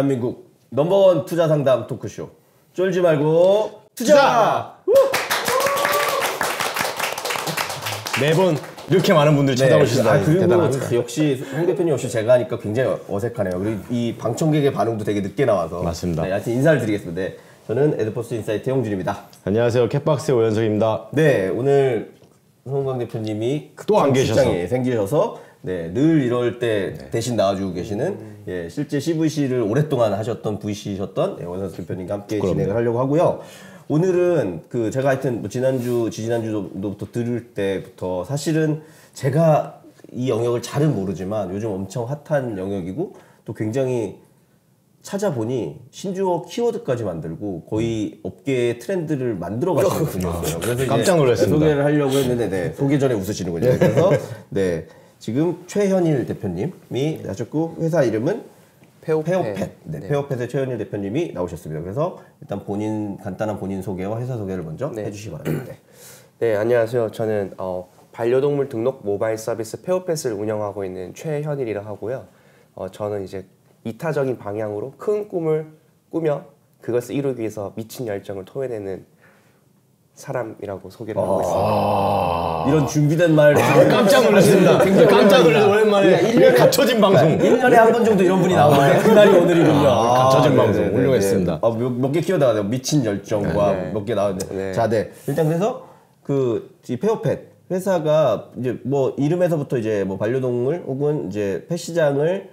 대한민국 넘버원 투자 상담 토크쇼 쫄지 말고 투자! 매번 이렇게 많은 분들이 찾아오신다니 그리고 대단합니다. 역시 홍 대표님 없이 제가 하니까 굉장히 어색하네요. 그리고 이 방청객의 반응도 되게 늦게 나와서 맞습니다. 네, 하여튼 인사를 드리겠습니다. 네, 저는 에드포스 인사이트 홍준입니다. 안녕하세요. 캣박스의 오현석입니다. 네, 오늘 송강 대표님이 또 안 계셔서 생기셔서 네, 늘 이럴 때 대신 나와주고 계시는 예, 실제 CVC를 오랫동안 하셨던 VC셨던 예, 원선수 대표님과 함께 진행을 하려고 하고요. 오늘은 그 제가 하여튼 뭐 지난주부터 들을 때부터 사실은 제가 이 영역을 잘은 모르지만 요즘 엄청 핫한 영역이고 또 굉장히 찾아보니 신규어 키워드까지 만들고 거의 업계의 트렌드를 만들어 가시는 분이었어요. 그래서 깜짝 놀랐습니다. 소개를 하려고 했는데 네, 소개 전에 웃으시는군요. 그래서 네, 지금 최현일 대표님이 하셨고 회사 이름은 페어팻. 네, 페어팻의 최현일 대표님이 나오셨습니다. 그래서 일단 간단한 본인 소개와 회사 소개를 먼저 해주시기 바랍니다. 네, 안녕하세요. 저는 반려동물 등록 모바일 서비스 페어팻을 운영하고 있는 최현일이라 하고요. 저는 이제 이타적인 방향으로 큰 꿈을 꾸며 그것을 이루기 위해서 미친 열정을 토해내는 사람이라고 소개를 하고 있습니다. 이런 준비된 말 깜짝 놀랐습니다. 깜짝 놀라서 오랜만에 이게 갖춰진 방송. 1년에 한 번 정도 이런 분이 나오는데 그날이 오늘이군요. 갖춰진 방송 훌륭했습니다. 몇 개 키워다가 미친 열정과 몇 개 나오는데 네. 자, 네. 일단 그래서 이 페어팻 회사가 이제 뭐 이름에서부터 이제 뭐 반려동물 혹은 이제 펫 시장을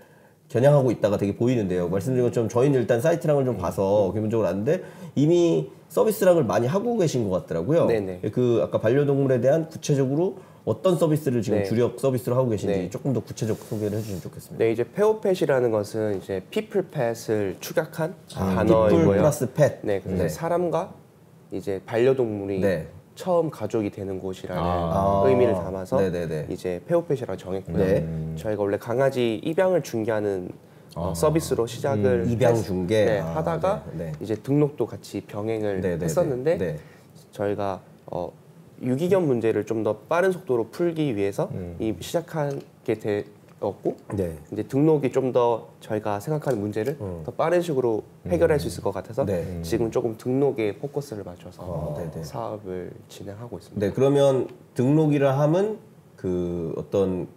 겨냥하고 있다가 되게 보이는데요. 말씀드린 것처럼 저희는 일단 사이트랑을 좀 봐서 기본적으로 아는데 이미 서비스랑을 많이 하고 계신 것 같더라고요. 네네. 그 아까 반려동물에 대한 구체적으로 어떤 서비스를 지금 네. 주력 서비스로 하고 계신지 네. 조금 더 구체적 소개를 해주시면 좋겠습니다. 네, 이제 페어팻이라는 것은 이제 people pet을 축약한 피플 단어이고요. 플러스 펫. 네, 그래서 사람과 이제 반려동물이 네. 처음 가족이 되는 곳이라는 아. 의미를 담아서 네네네. 이제 페어팻이라고 정했고요. 네. 저희가 원래 강아지 입양을 중개하는 서비스로 시작을 입양 중개? 네, 아, 하다가 네. 이제 등록도 같이 병행을 네네네. 했었는데 네. 저희가 유기견 문제를 좀 더 빠른 속도로 풀기 위해서 이 시작하게 되었고 네. 이제 등록이 좀 더 저희가 생각하는 문제를 더 빠른 식으로 해결할 수 있을 것 같아서 네. 지금 조금 등록에 포커스를 맞춰서 네네. 사업을 진행하고 있습니다. 네, 그러면 등록이라 함은 그 어떤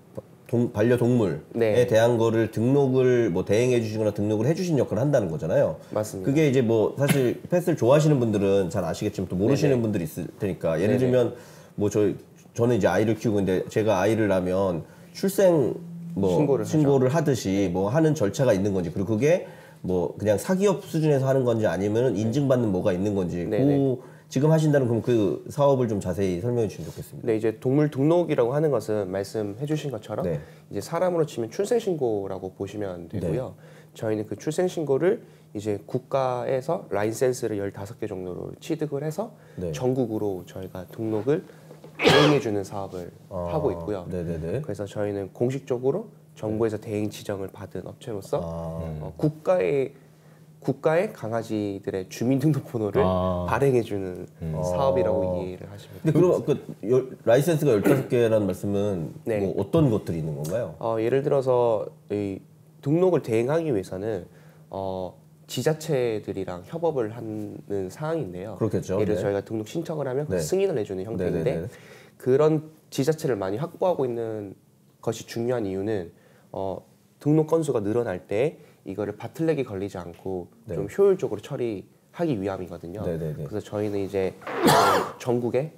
반려동물에 네. 대한 거를 등록을 뭐 대행해 주시거나 등록을 해 주신 역할을 한다는 거잖아요. 맞습니다. 그게 이제 뭐 사실 펫을 좋아하시는 분들은 잘 아시겠지만 또 모르시는 네네. 분들이 있을 테니까 예를 네네. 들면 뭐 저는 이제 아이를 키우고 있는데 제가 아이를 낳으면 출생 뭐 신고를 하듯이 뭐 하는 절차가 있는 건지 그리고 그게 뭐 그냥 사기업 수준에서 하는 건지 아니면 인증받는 뭐가 있는 건지 네네. 지금 하신다는 그럼 그 사업을 좀 자세히 설명해 주시면 좋겠습니다. 네, 이제 동물 등록이라고 하는 것은 말씀해 주신 것처럼 네. 이제 사람으로 치면 출생신고라고 보시면 되고요. 저희는 그 출생신고를 이제 국가에서 라이센스를 15개 정도로 취득을 해서 네. 전국으로 저희가 등록을 대행해주는 사업을 하고 있고요. 네네네. 그래서 저희는 공식적으로 정부에서 대행 지정을 받은 업체로서 아. 국가의 강아지들의 주민등록번호를 발행해주는 사업이라고 이해를 하시면 근데 그럼 라이센스가 15개라는 말씀은 네. 뭐 어떤 것들이 있는 건가요? 예를 들어서 이 등록을 대행하기 위해서는 지자체들이랑 협업을 하는 사항인데요. 그렇겠죠. 예를 들어 네. 저희가 등록 신청을 하면 그 네. 승인을 해주는 형태인데 네네네. 그런 지자체를 많이 확보하고 있는 것이 중요한 이유는 등록 건수가 늘어날 때 이거를 바틀렉이 걸리지 않고 네. 좀 효율적으로 처리하기 위함이거든요. 네네네. 그래서 저희는 이제 전국에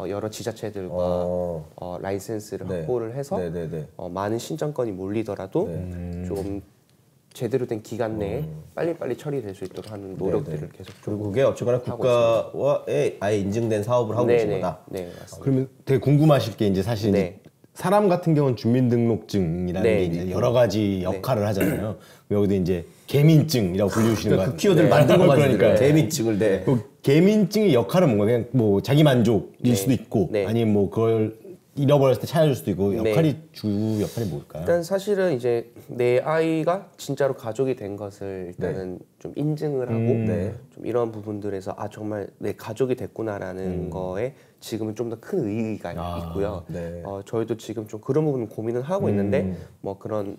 여러 지자체들과 라이센스를 네. 확보를 해서 네네네. 많은 신청건이 몰리더라도 좀 제대로 된 기간 내에 빨리빨리 처리될 수 있도록 하는 노력들을 네네. 계속 그리고 그게 어쨌거나 국가와의 아예 인증된 사업을 하고 계신 거다. 네, 맞습니다. 그러면 되게 궁금하실 게 이제 사실 네. 이제 사람 같은 경우는 주민등록증이라는 네. 게 이제 여러 가지 역할을 하잖아요. 여기도 이제 개민증이라고 불리우시는 거 그 키워드를 만든 거 가지고 개민증을 네. 그 개민증의 역할은 뭔가 그냥 뭐 자기 만족일 수도 있고 네. 아니면 뭐 그걸 잃어버렸을 때 찾아줄 수도 있고 역할이 네. 주 역할이 뭘까요? 일단 사실은 이제 내 아이가 진짜로 가족이 된 것을 일단은 좀 인증을 하고 네. 좀 이런 부분들에서 정말 내 가족이 됐구나라는 거에 지금은 좀 더 큰 의의가 있고요. 네. 저희도 지금 좀 그런 부분 고민을 하고 있는데 뭐 그런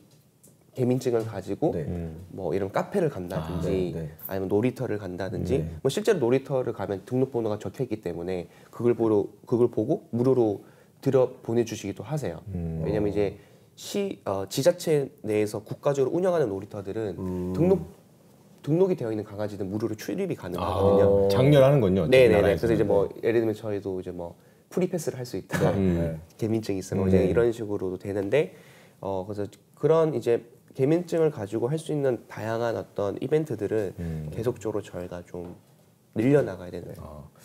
개민증을 가지고 네. 뭐 이런 카페를 간다든지 네. 아니면 놀이터를 간다든지 뭐 실제로 놀이터를 가면 등록번호가 적혀 있기 때문에 그걸 보고 무료로 들여 보내주시기도 하세요. 왜냐면 이제 지자체 내에서 국가적으로 운영하는 놀이터들은 등록이 되어 있는 강아지들 무료로 출입이 가능하거든요. 장려하는군요. 네네네. 그래서 이제 뭐 예를 들면 저희도 이제 뭐 프리패스를 할 수 있다. 개민증이 있으면 이제 이런 식으로도 되는데 그래서 그런 이제 개민증을 가지고 할 수 있는 다양한 어떤 이벤트들은 계속적으로 저희가 좀 늘려나가야 되는.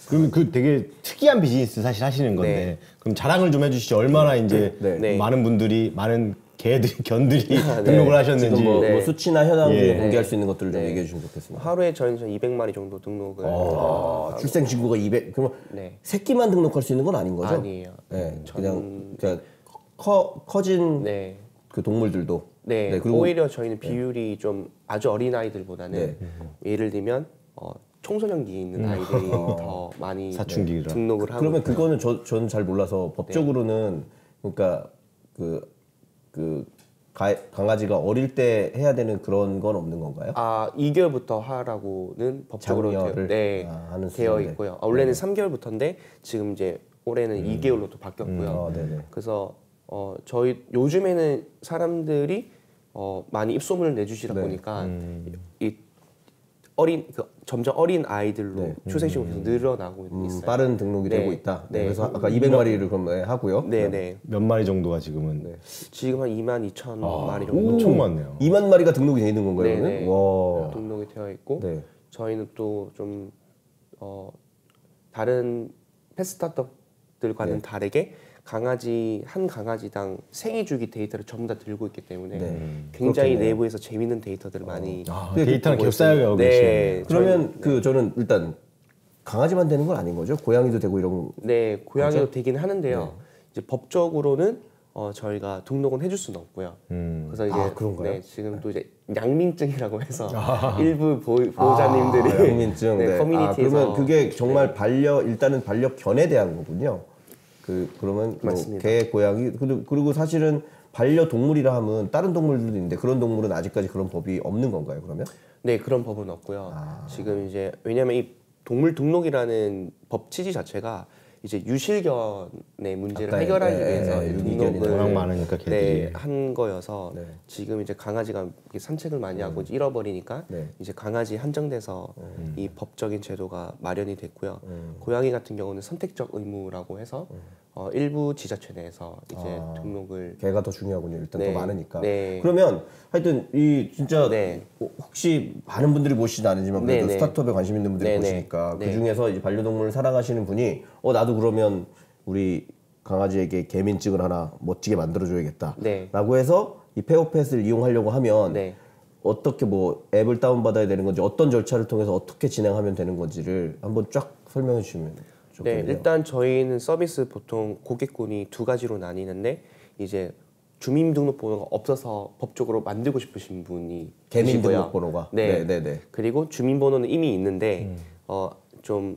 그러면 그 되게 특이한 비즈니스 사실 하시는 건데 네. 그럼 자랑을 좀 해주시죠. 얼마나 이제 네. 많은 분들이 많은 개들이 견들이 등록을 하셨는지. 지금 뭐, 네. 뭐 수치나 현황 중에 예. 공개할 수 있는 것들을 좀 네. 얘기해 주시면 좋겠습니다. 하루에 저희는 200마리 정도 등록을 출생 신고가 200. 그러면 네. 새끼만 등록할 수 있는 건 아닌 거죠? 아니에요. 네, 전- 그냥 커진 네. 그 동물들도. 네, 네, 그리고 오히려 저희는 비율이 좀 아주 어린 아이들보다는 예를 들면 청소년기에 있는 아이들이 더 많이 사춘기라. 등록을 하고 그러면 있고요. 그거는 저는 잘 몰라서 법적으로는 그러니까 그 강아지가 어릴 때 해야 되는 그런 건 없는 건가요? 2개월부터 하라고는 법적으로 장려를 하는 되어 수준인데. 있고요. 원래는 3개월부터인데 지금 이제 올해는 2개월로 또 바뀌었고요. 네네. 그래서 저희 요즘에는 사람들이 많이 입소문을 내주시다 네. 보니까 이 점점 어린 아이들로 출생신고가 계속 늘어나고 있어요. 빠른 등록이 네. 되고 있다. 네. 그래서 아까 200마리를 그럼 하고요. 네네. 몇 마리 정도가 지금은 지금 한 22,000마리 정도 엄청 많네요. 2만 마리가 등록이 돼 있는 건가요? 네네. 그러면? 와. 등록이 되어 있고 네. 저희는 또 좀 다른 펫스타트업들과는 다르게 한 강아지당 생애주기 데이터를 전부 다 들고 있기 때문에 굉장히 그렇겠네요. 내부에서 재밌는 데이터들을 많이 데이터는 계속 쌓여가고 네, 계시네요. 그러면 저는 일단 강아지만 되는 건 아닌 거죠? 고양이도 되고 이런. 네, 고양이도 되긴 하는데요. 이제 법적으로는 저희가 등록은 해줄 수는 없고요. 그래서 이제 그런가요? 네, 지금 또 이제 양민증이라고 해서 일부 보호자님들이 양민증. 네, 커뮤니티에서 그러면 그게 정말 일단은 반려견에 대한 거군요. 그러면 뭐 맞습니다. 개, 고양이 그리고 사실은 반려동물이라 하면 다른 동물들도 있는데 그런 동물은 아직까지 그런 법이 없는 건가요? 그러면? 네, 그런 법은 없고요. 지금 이제 왜냐하면 이 동물 등록이라는 법 취지 자체가 이제 유실견의 문제를 아까 해결하기 예, 위해서 예, 등록을 워낙 많으니까 개들이. 네, 한 거여서 네. 지금 이제 강아지가 이렇게 산책을 많이 하고 이제 잃어버리니까 네. 이제 강아지 한정돼서 이 법적인 제도가 마련이 됐고요. 고양이 같은 경우는 선택적 의무라고 해서 일부 지자체 내에서 이제 등록을 개가 더 중요하군요. 일단 네. 더 많으니까. 네. 그러면 하여튼 이 진짜 네. 혹시 많은 분들이 보시진 않으지만 그래도 네, 네. 스타트업에 관심 있는 분들이 네, 네. 보시니까 네. 그 중에서 이제 반려동물을 사랑하시는 분이 나도 그러면 우리 강아지에게 개민증을 하나 멋지게 만들어줘야겠다. 네. 라고 해서 이 페어펫을 이용하려고 하면 네. 어떻게 뭐 앱을 다운받아야 되는 건지 어떤 절차를 통해서 어떻게 진행하면 되는 건지를 한번 쫙 설명해 주시면 네, 좋겠네요. 일단 저희는 서비스 보통 고객군이 두 가지로 나뉘는데 이제 주민등록번호가 없어서 법적으로 만들고 싶으신 분이 계시고요. 개민등록번호가. 네. 네. 그리고 주민번호는 이미 있는데 좀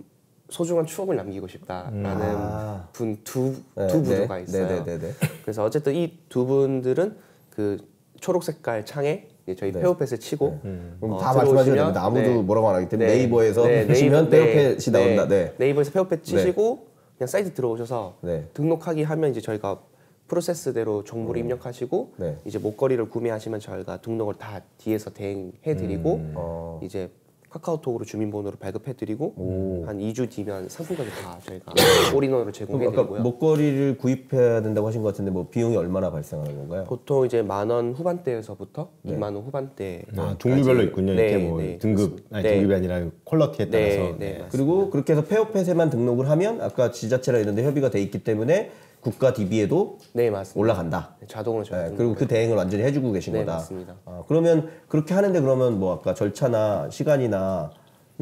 소중한 추억을 남기고 싶다라는 분 두 부조가 있어요. 네. 그래서 어쨌든 이 두 분들은 그 초록 색깔 창에 이제 저희 페어펫을 치고 그럼 다 말씀하시면 됩니다. 아무도 뭐라고 안 하기 때문에 네이버에서 치시면 페어펫이 나온다. 네. 네이버에서 페어펫 치시고 그냥 사이트 들어오셔서 네. 등록하기 하면 이제 저희가 프로세스대로 정보를 입력하시고 네. 이제 목걸이를 구매하시면 저희가 등록을 다 뒤에서 대행해드리고 이제 카카오톡으로 주민번호를 발급해드리고 한 2주 뒤면 상품까지 다 저희가 올인원으로 아까 제공해드리고요. 목걸이를 구입해야 된다고 하신 것 같은데 뭐 비용이 얼마나 발생하는 건가요? 보통 이제 10,000원 후반대에서부터 20,000원 후반대. 종류별로 있군요. 이렇게 네, 뭐 네. 등급, 아니 네. 등급이 아니라 퀄리티에 네, 따라서. 네. 그리고 그렇게 해서 페어펫에만 등록을 하면 아까 지자체나 이런 데 협의가 돼 있기 때문에 국가 DB에도 네, 맞습니다. 올라간다. 네, 자동으로 저희가 네, 그리고 그 대행을 완전히 해주고 계신 네, 거다. 맞습니다. 그러면 그렇게 하는데 그러면 뭐 아까 절차나 시간이나는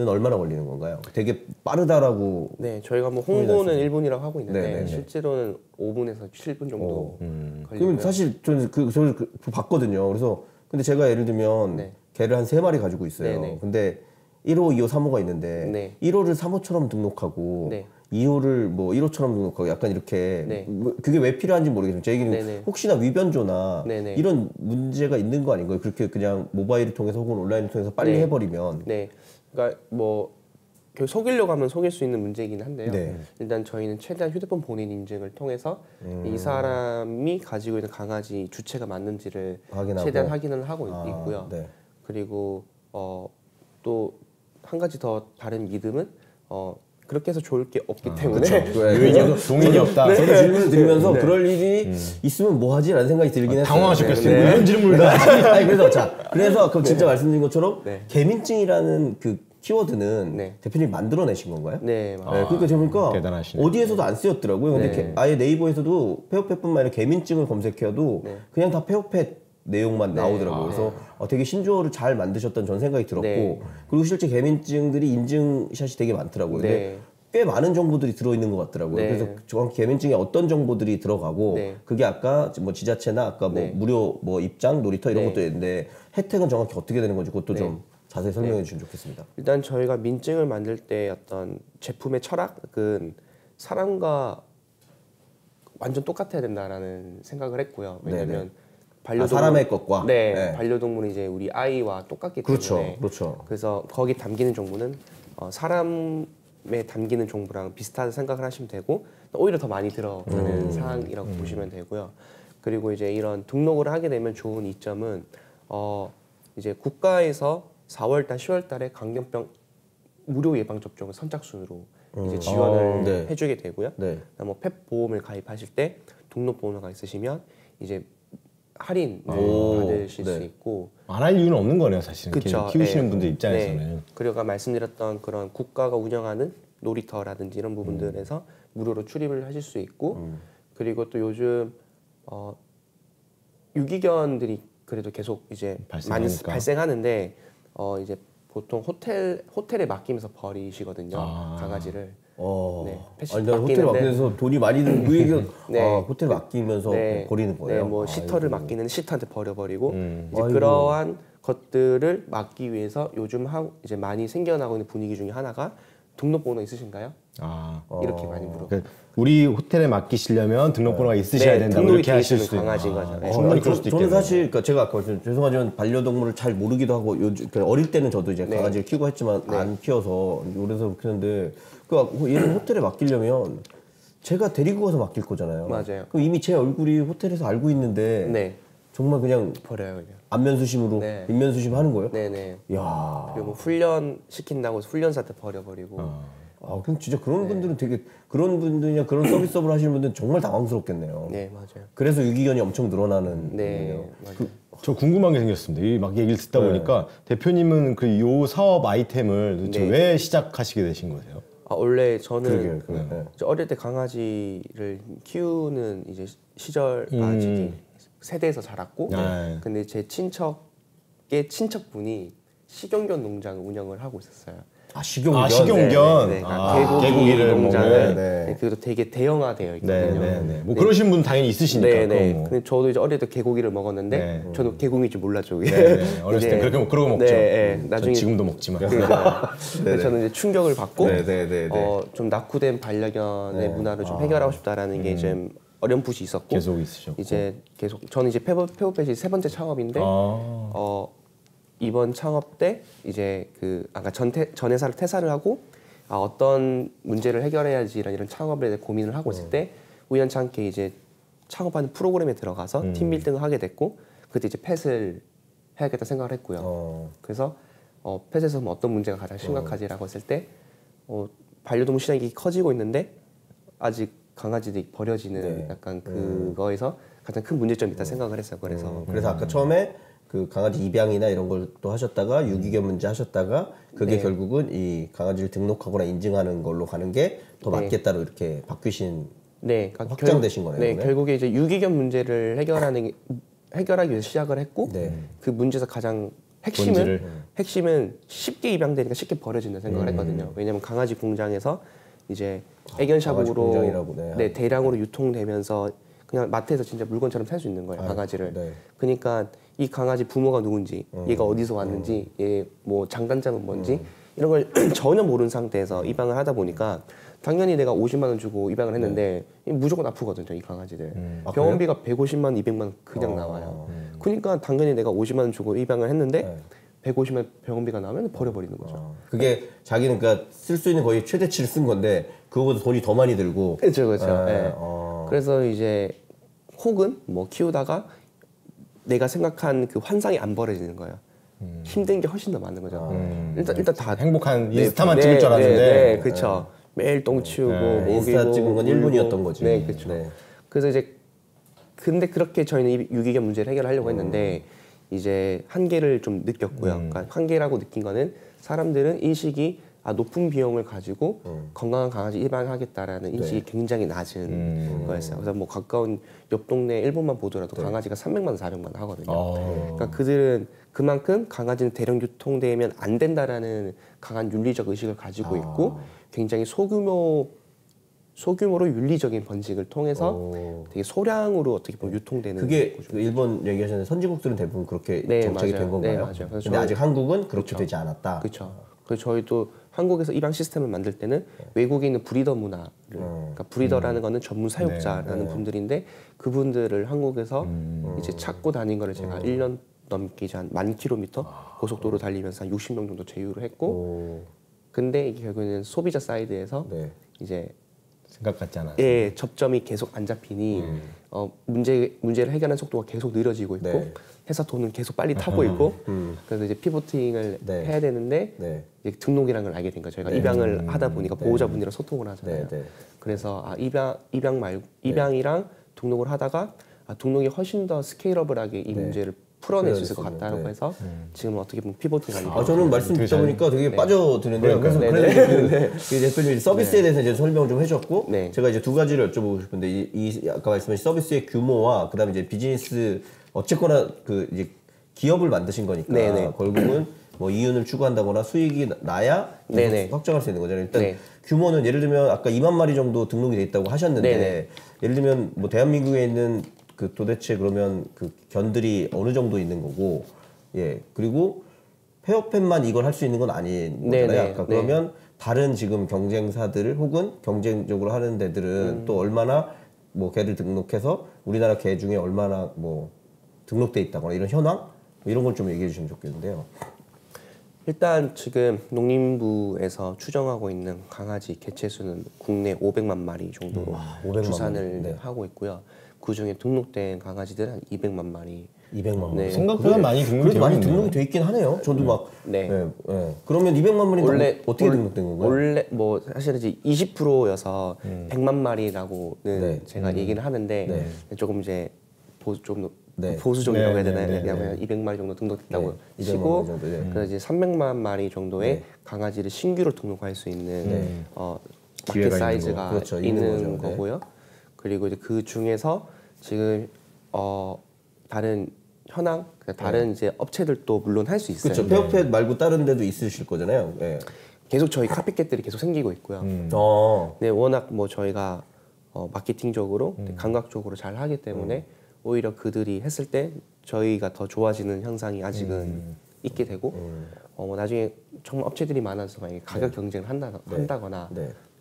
얼마나 걸리는 건가요? 되게 빠르다라고. 네, 저희가 뭐 홍보는 1분이라고 하고 있는데 네, 네, 네. 실제로는 5분에서 7분 정도 그러면 걸리고요. 사실 저는 봤거든요. 그래서 근데 제가 예를 들면 네. 개를 한 3마리 가지고 있어요. 네, 네. 근데 1호, 2호, 3호가 있는데 네. 1호를 3호처럼 등록하고 네. 2호를 뭐 1호처럼 등록하고 약간 이렇게 네. 그게 왜 필요한지 모르겠어요. 제 얘기는 네네. 혹시나 위변조나 네네. 이런 문제가 있는 거 아닌가요? 그렇게 그냥 모바일을 통해서 혹은 온라인을 통해서 빨리 네. 해버리면 네. 그러니까 뭐 속이려고 하면 속일 수 있는 문제이긴 한데요. 네. 일단 저희는 최대한 휴대폰 본인 인증을 통해서 이 사람이 가지고 있는 강아지 주체가 맞는지를 확인하고. 최대한 확인을 하고 있고요. 네. 그리고 또 한 가지 더 다른 믿음은 그렇게 해서 좋을 게 없기 때문에 동인이 없다. 저도 질문을 드리면서 그럴 일이 있으면 뭐 하지라는 생각이 들긴 했어요. 당황하셨겠어요. 네. 이런 질문을 다. 아니 그래서 그럼 진짜 말씀드린 것처럼 네. 개민증이라는 그 키워드는 네. 대표님 만들어내신 건가요? 네, 네, 맞아요. 그러니까 제가 보니까 대단하시네. 어디에서도 안 쓰였더라고요. 근데 네. 아예 네이버에서도 페어펫뿐만 아니라 개민증을 검색해도 네. 그냥 다 페어펫 내용만 나오더라고요. 그래서 되게 신조어를 잘 만드셨던 전 생각이 들었고 네. 그리고 실제 개민증들이 인증샷이 되게 많더라고요. 근데 네. 꽤 많은 정보들이 들어있는 것 같더라고요. 네. 그래서 정확히 개민증에 어떤 정보들이 들어가고 네. 그게 아까 뭐 지자체나 아까 뭐 네. 무료 뭐 입장 놀이터 이런 네. 것도 있는데 혜택은 정확히 어떻게 되는 건지 그것도 네. 좀 자세히 설명해 주시면 좋겠습니다. 일단 저희가 민증을 만들 때 어떤 제품의 철학은 사람과 완전 똑같아야 된다라는 생각을 했고요. 왜냐하면 사람의 것과 네, 반려동물은 이제 우리 아이와 똑같기 그렇죠, 때문에 그렇죠. 그래서 거기 담기는 정보는 사람에 담기는 정보랑 비슷한 생각을 하시면 되고 오히려 더 많이 들어가는 사항이라고 보시면 되고요. 그리고 이제 이런 등록을 하게 되면 좋은 이점은 이제 국가에서 4월달, 10월달에 광견병 무료 예방 접종을 선착순으로 이제 지원을 네. 해주게 되고요. 네. 뭐 펫 보험을 가입하실 때 등록 번호가 있으시면 이제 할인 받으실 네. 수 있고. 안 할 이유는 없는 거네요, 사실은. 그쵸. 키우시는 네. 분들 입장에서는. 네. 그리고 아까 말씀드렸던 그런 국가가 운영하는 놀이터라든지 이런 부분들에서 무료로 출입을 하실 수 있고 그리고 또 요즘 유기견들이 그래도 계속 이제 많이 발생하니까. 발생하는데 이제 보통 호텔에 맡기면서 버리시거든요. 강아지를. 네, 아니, 난 호텔 맡기는데- 맡기면서 돈이 많이 드는 그 얘기가 네. 호텔 맡기면서 버리는 거예요. 네, 뭐 아이고. 시터를 맡기는 시터한테 버려버리고 이제 아이고. 그러한 것들을 막기 위해서 요즘 이제 많이 생겨나고 있는 분위기 중에 하나가 등록번호 있으신가요? 이렇게 많이 물어요. 그러니까 우리 호텔에 맡기시려면 등록번호가 있으셔야 네, 된다. 등록이 이렇게 돼 하실 있는 수 있는 강아지인 거죠. 네. 충분히 그럴 수도 저는 있겠네요. 사실 그러니까 제가 아까 죄송하지만 반려동물을 잘 모르기도 하고 요즘 그러니까 어릴 때는 저도 이제 네. 강아지를 키우고 했지만 안 키워서 오래서 그랬는데 얘는 호텔에 맡기려면 제가 데리고 가서 맡길 거잖아요. 맞아요. 그럼 이미 제 얼굴이 호텔에서 알고 있는데 네, 정말 그냥 버려요 그냥. 안면수심으로 네. 인면수심 하는 거예요? 네네. 야. 그리고 뭐 훈련 시킨다고 훈련사한테 버려버리고. 그럼 진짜 그런 분들은 되게 그런 분들이나 그런 서비스업을 하시는 분들은 정말 당황스럽겠네요. 네, 맞아요. 그래서 유기견이 엄청 늘어나는 네, 거군요. 맞아요. 저 궁금한 게 생겼습니다. 이 막 얘기를 듣다 보니까 대표님은 그 요 사업 아이템을 도대체 네. 왜 시작하시게 되신 거세요? 원래 저는 그러게요. 네. 저 어릴 때 강아지를 키우는 이제 시절 아직 세대에서 자랐고, 네. 근데 제 친척의 친척분이 식용견 농장을 운영을 하고 있었어요. 식용견. 식용견. 네, 개고기를 농장을. 먹는. 네, 그래도 되게 대형화되어 있거든요. 네. 뭐 그러신 분 당연히 있으시니까. 네, 네. 그건 뭐. 근데 저도 이제 어릴 때 개고기를 먹었는데 네. 저는 개고기인 줄 몰랐죠. 그게. 네. 어렸을 때 이제- 그러고 먹죠. 네, 네. 전 나중에 지금도 먹지만. 그러니까 근데 저는 이제 충격을 받고 네. 좀 낙후된 반려견의 문화를 좀 해결하고 싶다라는 게 좀 어렴풋이 있었고 계속 있으셨고. 이제 계속 저는 이제 페어펫이 세 번째 창업인데 이번 창업 때 이제 아까 전 회사를 퇴사를 하고 어떤 문제를 해결해야지 이런 창업에 대해 고민을 하고 있을 때 우연찮게 이제 창업하는 프로그램에 들어가서 팀 빌딩을 하게 됐고 그때 이제 펫을 해야겠다 생각을 했고요. 그래서 펫에서 뭐 어떤 문제가 가장 심각하지라고 했을 때 반려동물 시장이 커지고 있는데 아직 강아지들이 버려지는 약간 그거에서 가장 큰 문제점이 있다 생각을 했어요. 그래서 아까 처음에 그 강아지 입양이나 이런 걸 또 하셨다가 유기견 문제 하셨다가 그게 네. 결국은 이 강아지를 등록하거나 인증하는 걸로 가는 게 더 맞겠다로 이렇게 바뀌신 네, 그러니까 확장되신 거네요. 네, 그러면? 결국에 이제 유기견 문제를 해결하기 위해서 시작을 했고 네. 그 문제에서 가장 본질을. 핵심은 쉽게 입양되니까 쉽게 버려진다 생각을 했거든요. 왜냐면 강아지 공장에서 이제 애견샵으로 강아지 공장이라고, 네. 대량으로 유통되면서 그냥 마트에서 진짜 물건처럼 살 수 있는 거예요, 강아지를. 네. 그러니까 이 강아지 부모가 누군지, 얘가 어디서 왔는지, 얘 뭐 장단점은 뭔지 이런 걸 전혀 모르는 상태에서 입양을 하다 보니까 당연히 내가 50만 원 주고 입양을 했는데 무조건 아프거든요, 이 강아지들. 아, 병원비가 150만 원, 200만 원 그냥 나와요. 그러니까 당연히 내가 50만 원 주고 입양을 했는데 150만 원 병원비가 나오면 버려버리는 거죠. 그게 자기는 그러니까 쓸 수 있는 거의 최대치를 쓴 건데 그거보다 돈이 더 많이 들고. 그렇죠, 그렇죠. 네. 그래서 이제 혹은 뭐 키우다가 내가 생각한 그 환상이 안 벌어지는 거예요. 힘든 게 훨씬 더 많은 거죠. 일단 다 행복한 인스타만 찍을 줄 알았는데. 네, 그렇죠. 매일 똥 치우고 먹이고 인스타 찍은 건 1분이었던 거지. 네, 그렇죠. 네. 그래서 이제 근데 그렇게 저희는 이 유기견 문제를 해결하려고 했는데 이제 한계를 좀 느꼈고요. 그러니까 한계라고 느낀 거는 사람들은 인식이 높은 비용을 가지고 건강한 강아지 입양하겠다라는 인식이 굉장히 낮은 거였어요. 그래서 뭐 가까운 옆 동네 일본만 보더라도 강아지가 300만 원, 400만 원 하거든요. 그러니까 그들은 그만큼 강아지는 대량 유통되면 안 된다라는 강한 윤리적 의식을 가지고 있고 굉장히 소규모로 윤리적인 번식을 통해서 되게 소량으로 어떻게 보면 유통되는 그게 그 일본 얘기하셨는데 선진국들은 대부분 그렇게 네, 정착이 맞아요. 된 건가요? 네, 맞아요. 그래서 근데 아직 한국은 그렇게 되지 않았다. 그렇죠. 그래서 저희도 한국에서 입양 시스템을 만들 때는 외국에 있는 브리더 문화를 그러니까 브리더라는 거는 전문 사육자라는 분들인데 그분들을 한국에서 이제 찾고 다닌 거를 제가 1년 넘게 이제 한 10,000km 고속도로 달리면서 한 60명 정도 제휴를 했고 근데 이게 결국에는 소비자 사이드에서 이제 생각 같지 않아요. 예, 접점이 계속 안 잡히니 문제를 해결하는 속도가 계속 느려지고 있고 회사 돈은 계속 빨리 타고 있고 그래서 이제 피보팅을 해야 되는데 이제 등록이라는 걸 알게 된 거죠. 저희가 입양을 하다 보니까 보호자분이랑 소통을 하잖아요. 그래서 입양이랑 등록을 하다가 등록이 훨씬 더 스케일러블하게 이 문제를 풀어낼 수 있을 것 같다고 해서 지금 어떻게 보면 피보팅을 저는 말씀 듣다 보니까 되게 빠져드는데요. 그래서 그 대표님이 서비스에 대해서 이제 설명을 좀 해주셨고 제가 이제 두 가지를 여쭤보고 싶은데 이 아까 말씀하신 서비스의 규모와 그다음에 이제 비즈니스 어쨌거나 그 이제 기업을 만드신 거니까 결국은 뭐 이윤을 추구한다거나 수익이 나야 확정할 수 있는 거잖아요. 일단 규모는 예를 들면 아까 2만 마리 정도 등록이 돼 있다고 하셨는데 예를 들면 뭐 대한민국에 있는 그 도대체 그러면 그 견들이 어느 정도 있는 거고 그리고 페어팻만 이걸 할 수 있는 건 아닌 거잖아요. 아까 그러면 다른 지금 경쟁사들 혹은 경쟁적으로 하는 데들은 또 얼마나 뭐 개를 등록해서 우리나라 개 중에 얼마나 뭐 등록돼 있다거나 이런 현황 이런 걸 좀 얘기해 주시면 좋겠는데요. 일단 지금 농림부에서 추정하고 있는 강아지 개체 수는 국내 500만 마리 정도로 500만 추산을 하고 있고요. 그 중에 등록된 강아지들은 한 200만 마리. 200만 마리. 생각보다 많이 등록이 그래도 많이 되어 등록이 돼 있긴 하네요. 저도 막. 그러면 200만 마리는 어떻게 등록된 건가요? 원래 뭐 사실은 이제 20%여서 100만 마리라고는 제가 얘기를 하는데 조금 이제 보수적이라고 해야 되나요? 그냥 200마리 정도 등록됐다고 치고 그래서 이제 300만 마리 정도의 강아지를 신규로 등록할 수 있는 마켓 사이즈가 있는 거고요. 그리고 이제 그 중에서 지금 다른 현황, 다른 이제 업체들도 물론 할 수 있어요. 그렇죠. 페어팻 말고 다른 데도 있으실 거잖아요. 계속 저희 카피캣들이 계속 생기고 있고요. 네, 워낙 뭐 저희가 마케팅적으로 감각적으로 잘 하기 때문에 오히려 그들이 했을 때 저희가 더 좋아지는 현상이 아직은 있게 되고 뭐 나중에 정말 업체들이 많아서 만약에 가격 경쟁을 한다거나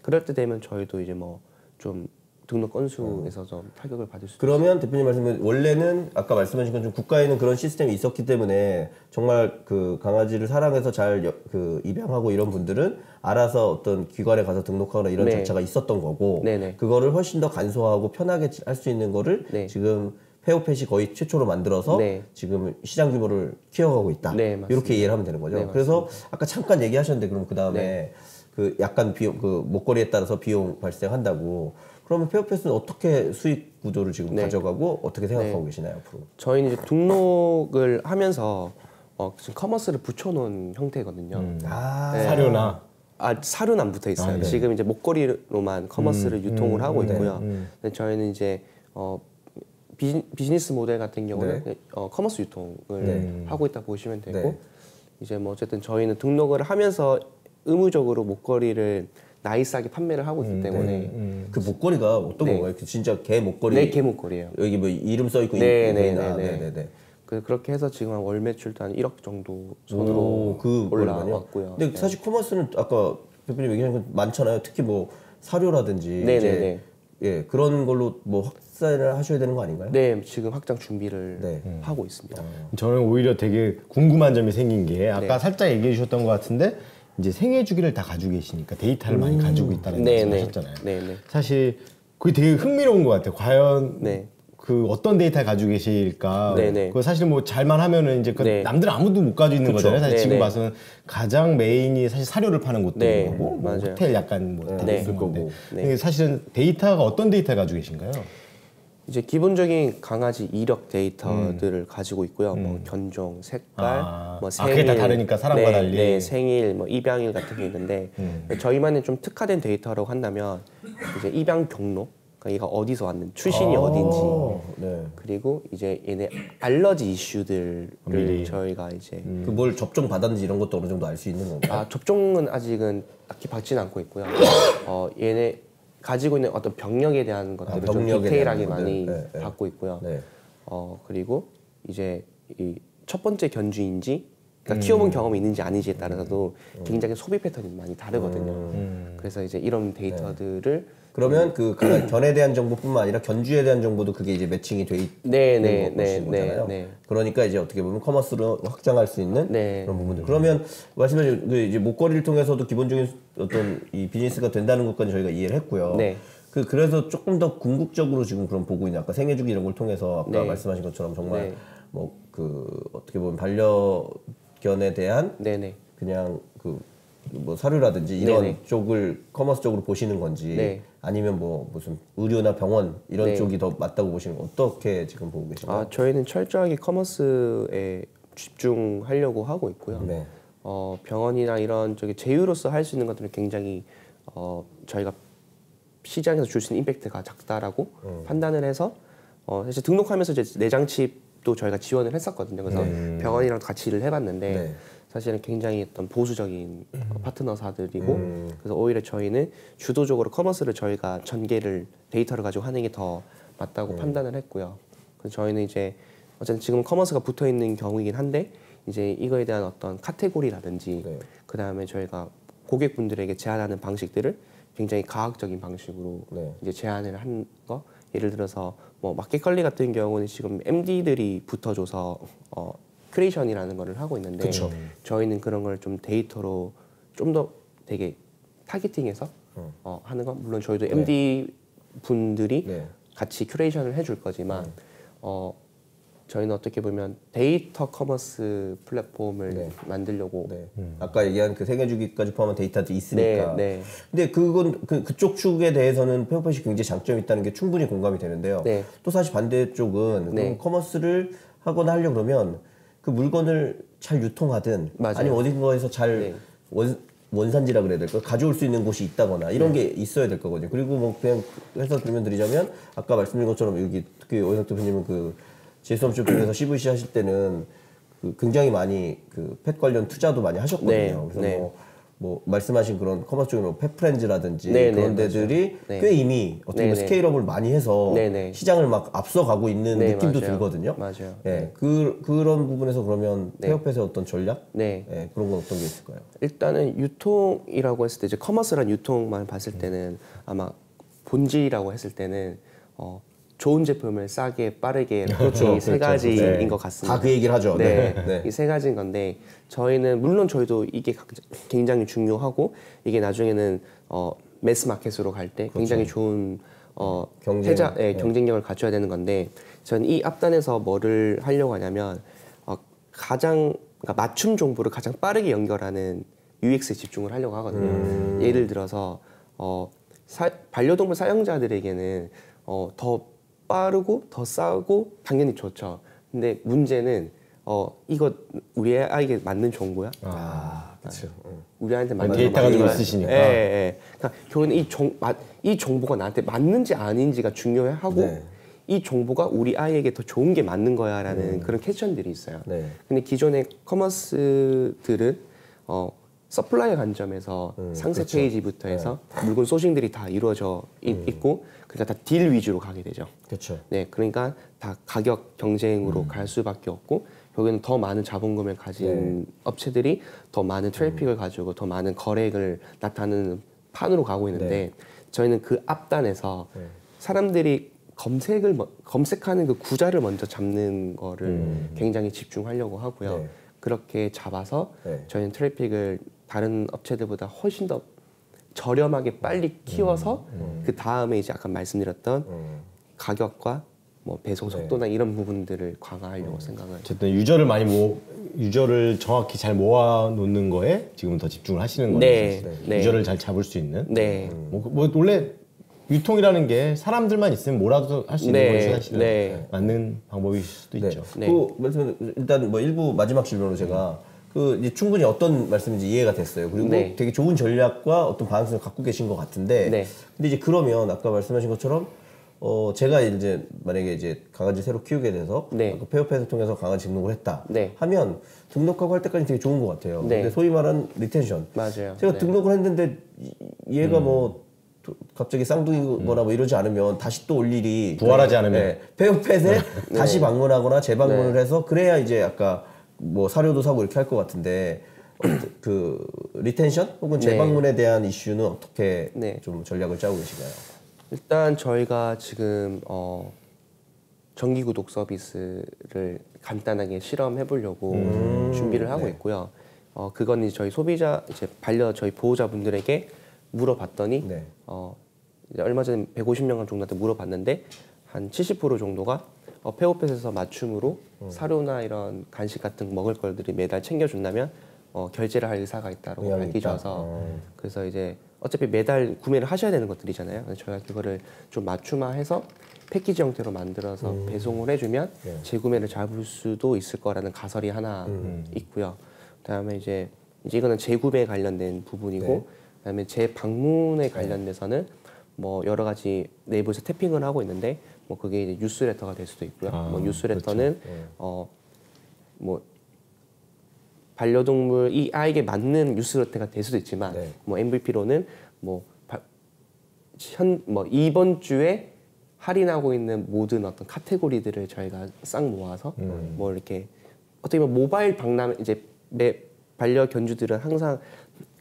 그럴 때 되면 저희도 이제 뭐 좀 등록 건수에서 좀 타격을 받을 수 그러면 대표님 말씀은 원래는 아까 말씀하신 건 좀 국가에는 그런 시스템이 있었기 때문에 정말 그 강아지를 사랑해서 잘 그 입양하고 이런 분들은 알아서 어떤 기관에 가서 등록하거나 이런 절차가 있었던 거고 그거를 훨씬 더 간소하고 편하게 할 수 있는 거를 지금 페어팻이 거의 최초로 만들어서 지금 시장 규모를 키워가고 있다. 이렇게 이해를 하면 되는 거죠. 그래서 아까 잠깐 얘기하셨는데 그럼 그 다음에 그 약간 비용 그 목걸이에 따라서 비용 발생한다고. 그러면 페어팻은 어떻게 수익 구조를 지금 가져가고 어떻게 생각하고 계시나요 앞으로? 저희는 이제 등록을 하면서 지금 커머스를 붙여놓은 형태거든요. 사료나 사료는 안 붙어 있어요. 지금 이제 목걸이로만 커머스를 유통을 하고 있고요. 근데 저희는 이제 비즈니스 모델 같은 경우는 커머스 유통을 하고 있다 보시면 되고 이제 뭐 어쨌든 저희는 등록을 하면서 의무적으로 목걸이를 나이스하게 판매를 하고 있기 때문에 그 목걸이가 어떤 건가요? 그 진짜 개 목걸이? 네, 개 목걸이에요. 여기 뭐 이름 써 있고 네네네. 그렇게 해서 지금 한 월 매출도 한 1억 정도 선으로 그 올라왔고요. 근데 사실 커머스는 아까 대표님 얘기한 건 많잖아요. 특히 뭐 사료라든지 네네네. 이제 예 그런 걸로 뭐 확산을 하셔야 되는 거 아닌가요? 네, 지금 확장 준비를 네. 하고 있습니다. 저는 오히려 되게 궁금한 점이 생긴 게 아까 네. 살짝 얘기해 주셨던 것 같은데 이제 생애 주기를 다 가지고 계시니까 데이터를 많이 가지고 있다는 말씀하셨잖아요. 네네. 사실 그게 되게 흥미로운 것 같아요. 과연 네. 그 어떤 데이터를 가지고 계실까? 네네. 그 사실 뭐 잘만 하면은 이제 그 네. 남들 아무도 못 가지고 있는 거잖아요. 사실 네네. 지금 봐서는 가장 메인이 사실 사료를 파는 곳도 네. 있는 거고, 뭐 맞아요. 호텔 약간 뭐 네. 있을 거고. 네. 근데 사실은 데이터가 어떤 데이터를 가지고 계신가요? 이제 기본적인 강아지 이력 데이터들을 가지고 있고요. 뭐 견종, 색깔, 뭐 생일, 그게 다 다르니까 사람과 달리. 네, 생일, 뭐 입양일 같은 게 있는데 저희만의 좀 특화된 데이터라고 한다면 이제 입양 경로, 그러니까 얘가 어디서 왔는지, 출신이 어딘지, 네. 그리고 이제 얘네 알러지 이슈들을 미리. 저희가 이제 그 뭘 접종 받았는지 이런 것도 어느 정도 알 수 있는 건가요? 접종은 아직은 딱히 받지는 않고 있고요. 얘네 가지고 있는 어떤 병력에 대한 것들을 좀 병력에 디테일하게 대한 많이 것들. 네, 받고 있고요. 네. 그리고 이제 이 첫 번째 견주인지, 그러니까 키워본 경험이 있는지 아닌지에 따라서도 굉장히 소비 패턴이 많이 다르거든요. 그래서 이제 이런 데이터들을 그러면 그 견에 대한 정보뿐만 아니라 견주에 대한 정보도 그게 이제 매칭이 돼 있는 거잖아요. 네. 그러니까 이제 어떻게 보면 커머스로 확장할 수 있는 네. 그런 부분들. 그러면 말씀하신 그 이제 목걸이를 통해서도 기본적인 어떤 이 비즈니스가 된다는 것까지 저희가 이해를 했고요. 네. 그래서 조금 더 궁극적으로 지금 그럼 보고 있는 아까 생애주기 이런 걸 통해서 아까 네. 말씀하신 것처럼 정말 네. 뭐 그 어떻게 보면 반려견에 대한 네네. 그냥 그 뭐 사료라든지 이런 네네. 쪽을 커머스 쪽으로 보시는 건지 네. 아니면 뭐 무슨 의료나 병원 이런 네. 쪽이 더 맞다고 보시는 건 어떻게 지금 보고 계신가요? 저희는 철저하게 커머스에 집중하려고 하고 있고요. 네. 병원이나 이런 쪽에 제휴로서 할 수 있는 것들은 굉장히 저희가 시장에서 줄 수 있는 임팩트가 작다라고 판단을 해서 사실 등록하면서 이제 내장칩도 저희가 지원을 했었거든요. 그래서 병원이랑 같이 일을 해봤는데 네. 사실은 굉장히 어떤 보수적인 파트너사들이고 그래서 오히려 저희는 주도적으로 커머스를 저희가 전개를 데이터를 가지고 하는 게 더 맞다고 판단을 했고요. 그래서 저희는 이제 어쨌든 지금 커머스가 붙어 있는 경우이긴 한데 이제 이거에 대한 어떤 카테고리라든지 네. 그 다음에 저희가 고객분들에게 제안하는 방식들을 굉장히 과학적인 방식으로 네. 이제 제안을 한 거. 예를 들어서 뭐 마켓컬리 같은 경우는 지금 MD들이 붙어줘서 큐레이션이라는 거를 하고 있는데 그쵸. 저희는 그런 걸 좀 데이터로 좀 더 되게 타겟팅해서 하는 건 물론 저희도 MD 분들이 네. 같이 큐레이션을 해줄 거지만 저희는 어떻게 보면 데이터 커머스 플랫폼을 네. 만들려고 네. 아까 얘기한 그 생애주기까지 포함한 데이터도 있으니까. 네. 근데 그건 그쪽 축에 대해서는 페어펫이 굉장히 장점이 있다는 게 충분히 공감이 되는데요. 네. 또 사실 반대쪽은 네. 그럼 커머스를 하거나 하려 그러면 그 물건을 잘 유통하든 맞아요. 아니면 어딘가에서 잘 네. 원산지라 그래야 될까 가져올 수 있는 곳이 있다거나 이런 게 있어야 될 거거든요. 그리고 뭐 그냥 해서 들면 드리자면 아까 말씀드린 것처럼 여기 특히 오영석 대표님은 그 GS홈 쇼핑에서 CVC 하실 때는 그 굉장히 많이 그 펫 관련 투자도 많이 하셨거든요. 네, 그래서 네. 뭐 말씀하신 그런 커머스 쪽으로 펫프렌즈라든지 네, 그런 네, 데들이 네. 꽤 이미 어떻게 보면 네, 네. 스케일업을 많이 해서 네, 네. 시장을 막 앞서가고 있는 네, 느낌도 맞아요. 들거든요. 맞아요. 예, 그런 부분에서 그러면 네. 페어펫의 어떤 전략? 네. 예, 그런 건 어떤 게 있을까요? 일단은 유통이라고 했을 때 이제 커머스란 유통만 봤을 때는 아마 본질이라고 했을 때는 좋은 제품을 싸게 빠르게 이 세 가지인 네. 것 같습니다. 다 그 얘기를 하죠. 네, 네. 이 세 가지인 건데 저희는 물론 저희도 이게 굉장히 중요하고 이게 나중에는 매스 마켓으로 갈 때 굉장히 좋은 경쟁. 경쟁력을 갖춰야 되는 건데 저는 이 앞단에서 뭐를 하려고 하냐면 가장 그러니까 맞춤 정보를 가장 빠르게 연결하는 UX에 집중을 하려고 하거든요. 예를 들어서 반려동물 사용자들에게는 더 빠르고 더 싸고 당연히 좋죠. 근데 문제는 이거 우리 아이에게 맞는 정보야? 그렇죠. 우리 아이한테 맞는 데이터가 좀 정보야? 있으시니까. 예. 그러니까 결국은 이 정보가 나한테 맞는지 아닌지가 중요하고 네. 이 정보가 우리 아이에게 더 좋은 게 맞는 거야라는 그런 퀘스천들이 있어요. 네. 근데 기존의 커머스들은 서플라이어 관점에서 상세 그렇죠. 페이지부터 해서 물건 소싱들이 다 이루어져 있고 그러니까 다 딜 위주로 가게 되죠. 그렇죠. 네, 그러니까 다 가격 경쟁으로 갈 수밖에 없고 여기는 더 많은 자본금을 가진 업체들이 더 많은 트래픽을 가지고 더 많은 거래액을 나타내는 판으로 가고 있는데 저희는 그 앞단에서 사람들이 검색하는 그 구자를 먼저 잡는 거를 굉장히 집중하려고 하고요. 그렇게 잡아서 저희는 트래픽을 다른 업체들보다 훨씬 더 저렴하게 빨리 키워서 그 다음에 이제 아까 말씀드렸던 가격과 뭐 배송 속도나 이런 부분들을 강화하려고 생각을. 어쨌든 유저를 정확히 잘 모아놓는 거에 지금 더 집중을 하시는 거죠. 네. 유저를 잘 잡을 수 있는. 네. 뭐 원래 유통이라는 게 사람들만 있으면 뭐라도 할 수 있는 네. 것이 사실은 네. 맞는 방법일 수도 있죠. 네. 그 말씀 일단 뭐 일부 마지막 질문으로 제가 그 이제 충분히 어떤 말씀인지 이해가 됐어요. 그리고 네. 되게 좋은 전략과 어떤 방향성을 갖고 계신 것 같은데, 네. 근데 이제 그러면 아까 말씀하신 것처럼 제가 이제 만약에 이제 강아지 새로 키우게 돼서 네. 그 페어펫을 통해서 강아지 등록을 했다 네. 하면 등록하고 할 때까지 되게 좋은 것 같아요. 네. 근데 소위 말하는 리텐션. 맞아요. 제가 네. 등록을 했는데 얘가 뭐 갑자기 쌍둥이거나 뭐 이러지 않으면 다시 또 올 일이 부활하지 않으면. 페어펫에 다시 방문하거나 재방문을 해서 그래야 이제 아까 뭐 사료도 사고 이렇게 할 것 같은데 그 리텐션 혹은 재방문에 대한 이슈는 어떻게 네. 좀 전략을 짜고 계신가요? 일단 저희가 지금 정기 구독 서비스를 간단하게 실험해 보려고 준비를 하고 있고요. 그건 이제 저희 소비자 저희 보호자분들에게 물어봤더니 네. 이제 얼마 전에 150명간 정도한테 물어봤는데 한 70% 정도가 페어펫에서 맞춤으로 사료나 이런 간식 같은 먹을 것들이 매달 챙겨준다면 결제를 할 의사가 있다고 의향이 알기 있다. 줘서 그래서 이제 어차피 매달 구매를 하셔야 되는 것들이잖아요. 그래서 저희가 그거를 좀 맞춤화해서 패키지 형태로 만들어서 배송을 해주면 재구매를 잡을 수도 있을 거라는 가설이 하나 있고요. 그다음에 이제 이거는 재구매에 관련된 부분이고, 그다음에 재방문에 관련돼서는 뭐 여러 가지 내부에서 태핑을 하고 있는데 뭐 그게 이제 뉴스레터가 될 수도 있고요. 뭐 뉴스레터는 뭐 반려동물 이 아이에게 맞는 뉴스레터가 될 수도 있지만 뭐 MVP로는 뭐 이번 주에 할인하고 있는 모든 어떤 카테고리들을 저희가 싹 모아서 뭐 이렇게 어떻게 보면 모바일 박람회 이제 반려견주들은 항상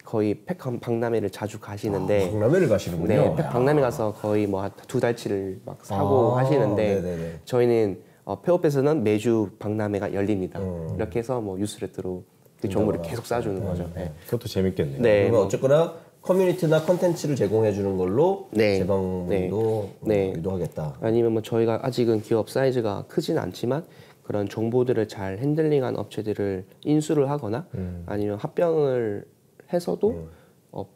거의 펫 박람회를 자주 가시는데 박람회를 가시는군요. 네, 펫 박람회 가서 거의 뭐 두 달치를 막 사고 하시는데 네네네. 저희는 페어펫에서는 매주 박람회가 열립니다. 이렇게 해서 뭐 뉴스레터로 그 정보를 계속 쏴주는 거죠. 네. 그것도 재밌겠네요. 네, 그러면 어쨌거나 커뮤니티나 컨텐츠를 제공해 주는 걸로 네. 재방문도 네. 유도하겠다. 아니면 뭐 저희가 아직은 기업 사이즈가 크진 않지만 그런 정보들을 잘 핸들링한 업체들을 인수를 하거나 아니면 합병을 해서도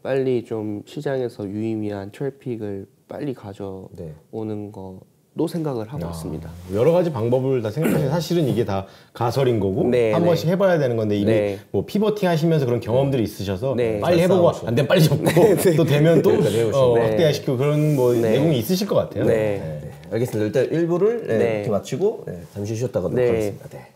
빨리 좀 시장에서 유의미한 트래픽을 빨리 가져오는 거도 생각을 하고 있습니다. 여러 가지 방법을 다 생각하시면 사실은 이게 다 가설인 거고 네, 한 네. 번씩 해봐야 되는 건데 이미 네. 뭐 피버팅 하시면서 그런 경험들이 있으셔서 네. 빨리 잘 해보고 싸우시고. 안 되면 빨리 접고 또 되면 또 확대화시키고 그런 뭐 네. 내용이 있으실 것 같아요. 네. 알겠습니다. 일단 1부를 네. 이렇게 마치고 잠시 쉬었다가 네. 하겠습니다. 네.